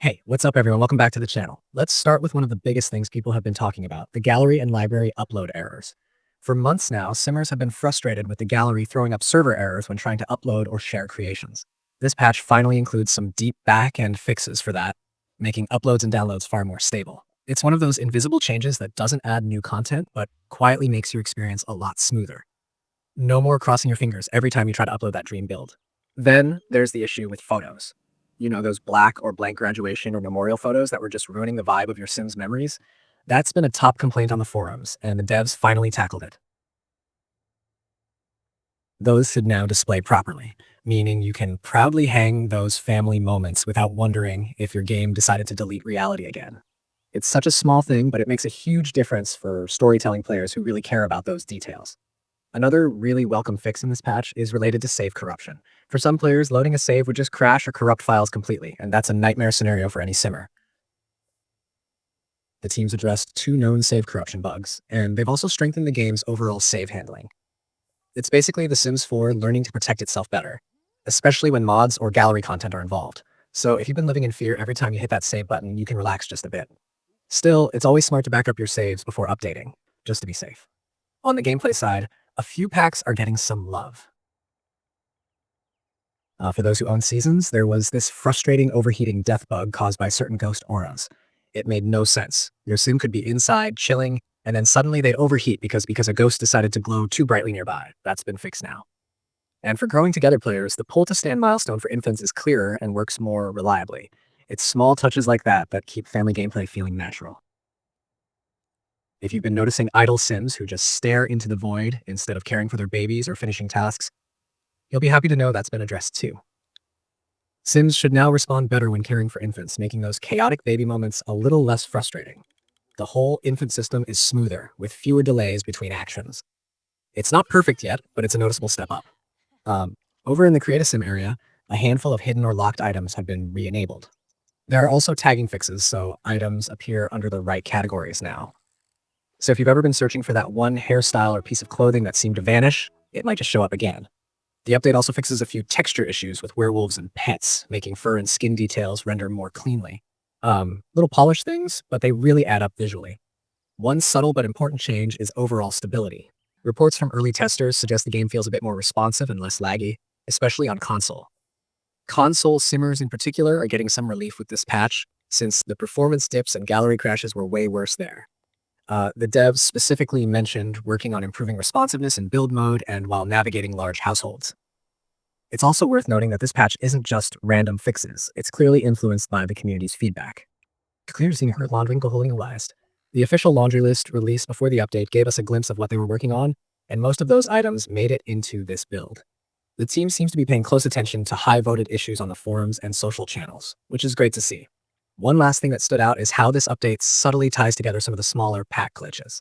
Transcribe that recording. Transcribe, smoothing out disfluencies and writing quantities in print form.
Hey, what's up everyone? Welcome back to the channel. Let's start with one of the biggest things people have been talking about, the gallery and library upload errors. For months now, simmers have been frustrated with the gallery throwing up server errors when trying to upload or share creations. This patch finally includes some deep back-end fixes for that, making uploads and downloads far more stable. It's one of those invisible changes that doesn't add new content, but quietly makes your experience a lot smoother. No more crossing your fingers every time you try to upload that dream build. Then there's the issue with photos. You know, those black or blank graduation or memorial photos that were just ruining the vibe of your Sims memories? That's been a top complaint on the forums, and the devs finally tackled it. Those should now display properly, meaning you can proudly hang those family moments without wondering if your game decided to delete reality again. It's such a small thing, but it makes a huge difference for storytelling players who really care about those details. Another really welcome fix in this patch is related to save corruption. For some players, loading a save would just crash or corrupt files completely, and that's a nightmare scenario for any simmer. The teams addressed two known save corruption bugs, and they've also strengthened the game's overall save handling. It's basically The Sims 4 learning to protect itself better, especially when mods or gallery content are involved. So if you've been living in fear every time you hit that save button, you can relax just a bit. Still, it's always smart to back up your saves before updating, just to be safe. On the gameplay side, a few packs are getting some love. For those who own Seasons, there was this frustrating overheating death bug caused by certain ghost auras. It made no sense. Your sim could be inside, chilling, and then suddenly they'd overheat because a ghost decided to glow too brightly nearby. That's been fixed now. And for growing together players, the pull to stand milestone for infants is clearer and works more reliably. It's small touches like that that keep family gameplay feeling natural. If you've been noticing idle Sims who just stare into the void instead of caring for their babies or finishing tasks, you'll be happy to know that's been addressed too. Sims should now respond better when caring for infants, making those chaotic baby moments a little less frustrating. The whole infant system is smoother, with fewer delays between actions. It's not perfect yet, but it's a noticeable step up. Over in the Create a Sim area, a handful of hidden or locked items have been re-enabled. There are also tagging fixes, so items appear under the right categories now. So if you've ever been searching for that one hairstyle or piece of clothing that seemed to vanish, it might just show up again. The update also fixes a few texture issues with werewolves and pets, making fur and skin details render more cleanly. Little polished things, but they really add up visually. One subtle but important change is overall stability. Reports from early testers suggest the game feels a bit more responsive and less laggy, especially on console. Console simmers in particular are getting some relief with this patch, since the performance dips and gallery crashes were way worse there. The devs specifically mentioned working on improving responsiveness in build mode and while navigating large households. It's also worth noting that this patch isn't just random fixes. It's clearly influenced by the community's feedback. Clear seeing her Londwinkel holding last. The official laundry list released before the update gave us a glimpse of what they were working on, and most of those items made it into this build. The team seems to be paying close attention to high-voted issues on the forums and social channels, which is great to see. One last thing that stood out is how this update subtly ties together some of the smaller pack glitches.